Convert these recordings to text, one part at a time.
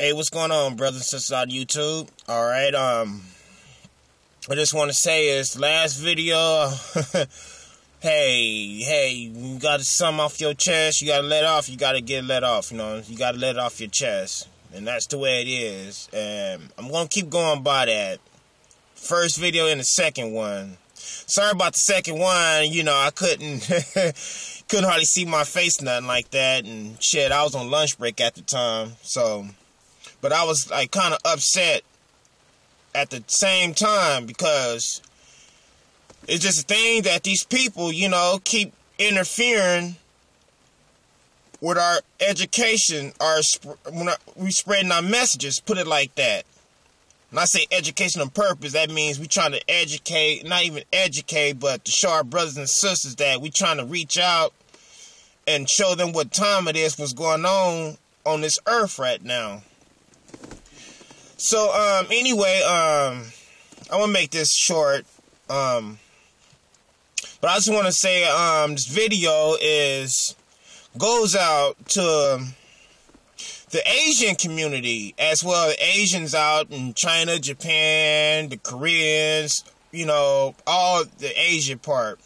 Hey, what's going on, brothers and sisters on YouTube? Alright, I just want to say is last video, hey, you got something off your chest, you got to let off, you got to get let off, you got to let it off your chest. And that's the way it is. And I'm going to keep going by that. First video and the second one. Sorry about the second one, I couldn't hardly see my face, nothing like that. And shit, I was on lunch break at the time, but I was like kind of upset at the same time because it's just a thing that these people, keep interfering with our education, we spreading our messages, put it like that. When I say education on purpose, that means we trying to educate, not even educate, but to show our brothers and sisters that we trying to reach out and show them what time it is, what's going on this earth right now. So, anyway, I want to make this short, but I just want to say, this video goes out to the Asian community, as well as Asians out in China, Japan, the Koreans, all the Asian part.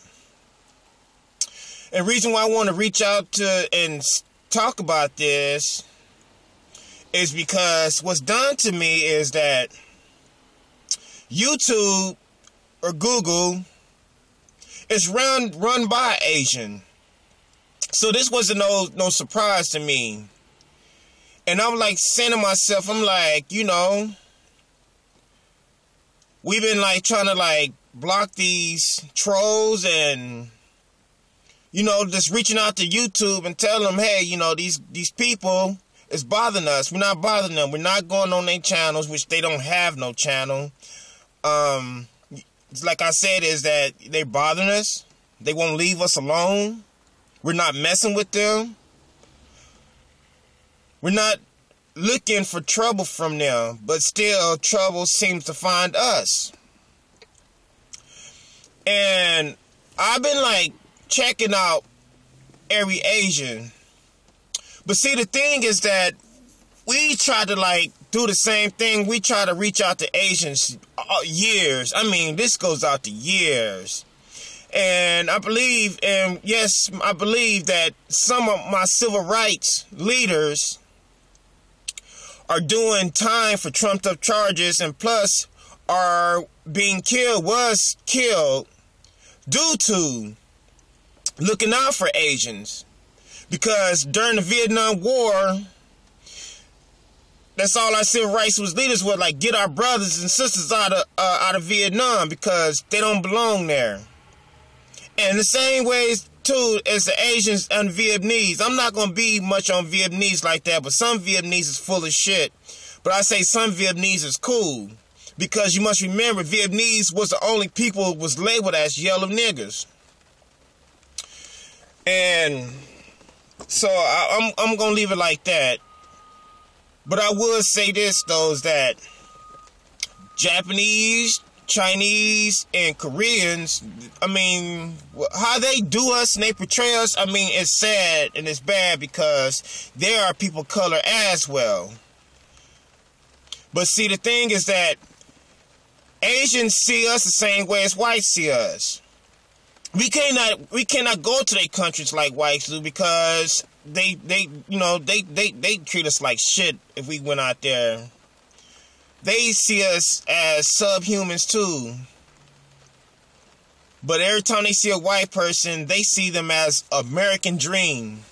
And the reason why I want to reach out to and talk about this is because what's done to me is that YouTube or Google is run by Asian. So this wasn't no surprise to me. And I'm like saying to myself, I'm like, we've been like trying to block these trolls and, just reaching out to YouTube and telling them, hey, these people is bothering us. We're not bothering them. We're not going on their channels, which they don't have no channel. Like I said, is that they're bothering us. They won't leave us alone. We're not messing with them. We're not looking for trouble from them, but still trouble seems to find us. And I've been checking out every Asian. But see, the thing is that we try to do the same thing. We try to reach out to Asians years. I mean, this goes out to years. And I believe that some of my civil rights leaders are doing time for trumped up charges, and plus are was killed due to looking out for Asians. Because during the Vietnam War, that's all our civil rights leaders were get our brothers and sisters out of Vietnam because they don't belong there. And the same ways too as the Asians and Vietnamese. I'm not gonna be much on Vietnamese like that, but some Vietnamese is full of shit. But I say some Vietnamese is cool because you must remember Vietnamese was the only people was labeled as yellow niggers. And so I'm gonna leave it like that. But I would say this though, is that Japanese, Chinese, and Koreans, I mean, how they do us and they portray us, I mean, it's sad and it's bad because they are people of color as well. But see, the thing is that Asians see us the same way as whites see us. We cannot go to their countries like whites do because they treat us like shit if we went out there. They see us as subhumans too. But every time they see a white person, they see them as American dream.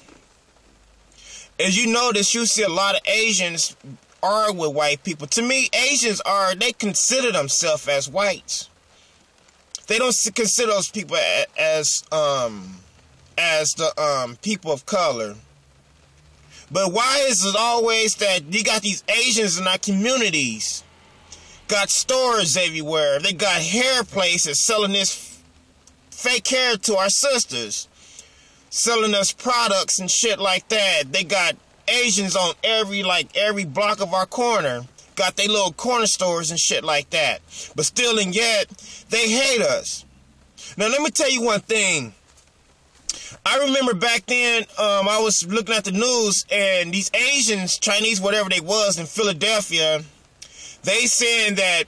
As you notice, you see a lot of Asians are with white people. To me, Asians they consider themselves as whites. They don't consider those people as the people of color. But why is it always that you got these Asians in our communities? Got stores everywhere. They got hair places selling this fake hair to our sisters. Selling us products and shit like that. They got Asians on every block of our corner. Got their little corner stores and shit like that. But still and yet, they hate us. Now let me tell you one thing. I remember back then, I was looking at the news, and these Asians, Chinese, whatever they was in Philadelphia, they saying that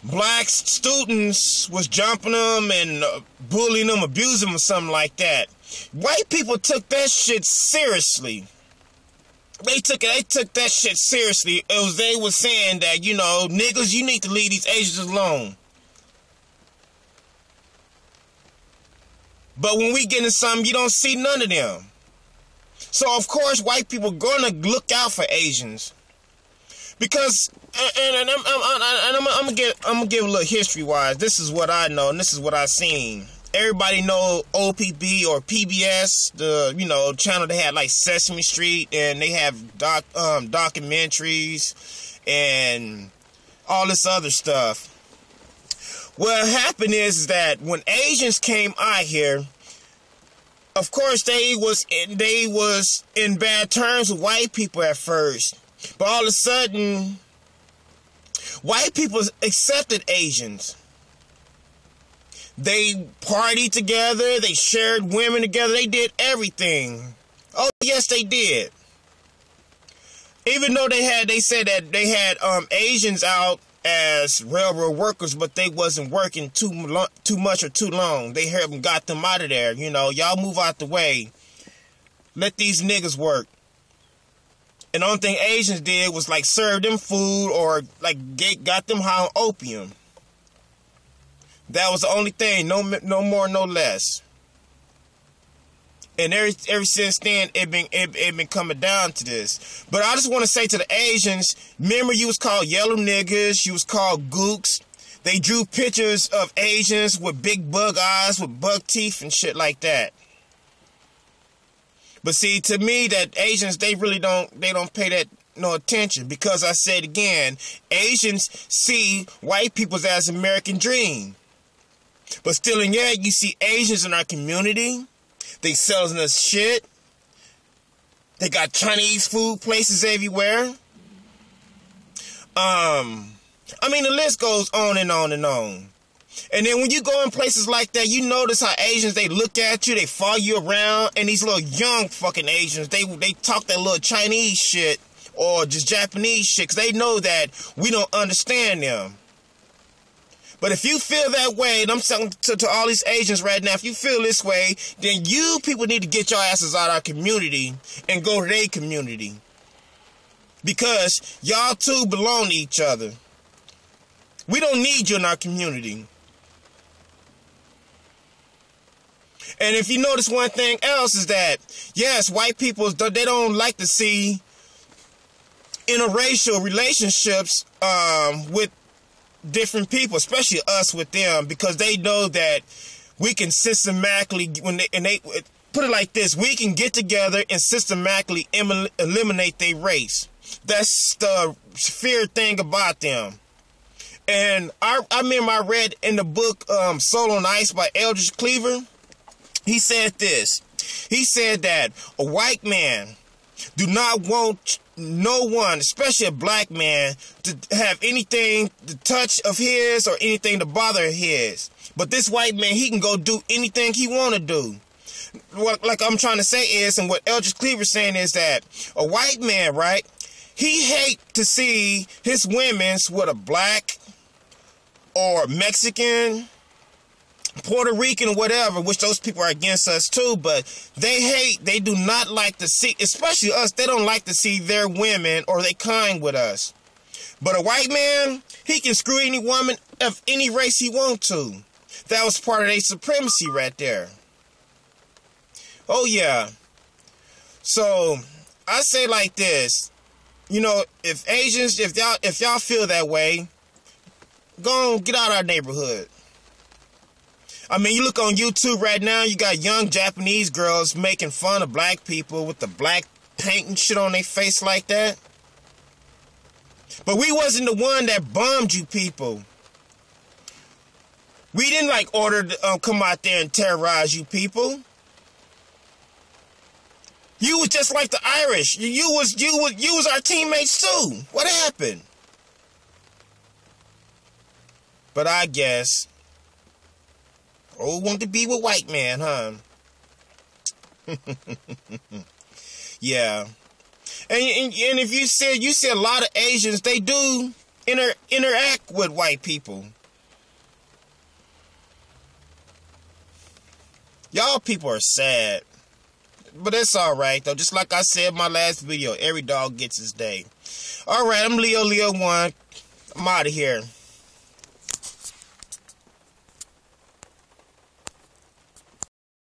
black students was jumping them and bullying them, abusing them, or something like that. White people took that shit seriously. They took that shit seriously. They was saying that, you know, niggas, you need to leave these Asians alone. But when we get into something, you don't see none of them. So of course, white people gonna look out for Asians, because and I'm gonna give a little history wise. This is what I know, and this is what I seen. Everybody know OPB or PBS, the channel that had like Sesame Street, and they have documentaries and all this other stuff. What happened is that when Asians came out here, of course they was in bad terms with white people at first, but all of a sudden, white people accepted Asians. They partied together. They shared women together. They did everything. Oh, yes, they did. Even though they said that they had Asians out as railroad workers, but they wasn't working too much or too long. They got them out of there. You know, y'all move out the way. Let these niggas work. And the only thing Asians did was like serve them food or like got them high on opium. That was the only thing, no more, no less. And ever since then, it been coming down to this. But I just want to say to the Asians, remember you was called yellow niggas, you was called gooks. They drew pictures of Asians with big bug eyes, with bug teeth and shit like that. But see, to me, that Asians, they don't pay that no attention, because I said again, Asians see white people as American dream. But still, and yet, you see Asians in our community. They selling us shit. They got Chinese food places everywhere. I mean, the list goes on and on and on. And then when you go in places like that, you notice how Asians, they look at you, they follow you around, and these little young fucking Asians, they talk that little Chinese shit or just Japanese shit, because they know that we don't understand them. But if you feel that way, and I'm saying to all these Asians right now, if you feel this way, then you people need to get your asses out of our community and go to their community. Because y'all two belong to each other. We don't need you in our community. And if you notice one thing else is that, yes, white people, they don't like to see interracial relationships with different people, especially us with them, because they know that we can systematically, they put it like this, we can get together and systematically eliminate their race. That's the fear thing about them. And I remember I read in the book Soul on Ice by Eldridge Cleaver. He said this. He said that a white man do not want no one, especially a black man, to have anything to touch of his or anything to bother his. But this white man, he can go do anything he want to do. What like I'm trying to say is, and what Eldridge Cleaver's saying is that a white man, right, he hate to see his women's with a black or Mexican, Puerto Rican, or whatever, which those people are against us too, but they do not like to see, especially us, they don't like to see their women or they kind with us. But a white man, he can screw any woman of any race he want to. That was part of their supremacy right there. Oh yeah. So I say like this, you know, if Asians, if y'all feel that way, go on, get out of our neighborhood. I mean, you look on YouTube right now, you got young Japanese girls making fun of black people with the black paint and shit on their face like that. But we wasn't the one that bombed you people. We didn't like order to come out there and terrorize you people. You was just like the Irish. You was our teammates too. What happened? But I guess, oh, want to be with white man, huh? Yeah. And if you see a lot of Asians, they do interact with white people. Y'all people are sad. But it's alright, though. Just like I said in my last video, every dog gets his day. Alright, I'm Leo1. I'm out of here.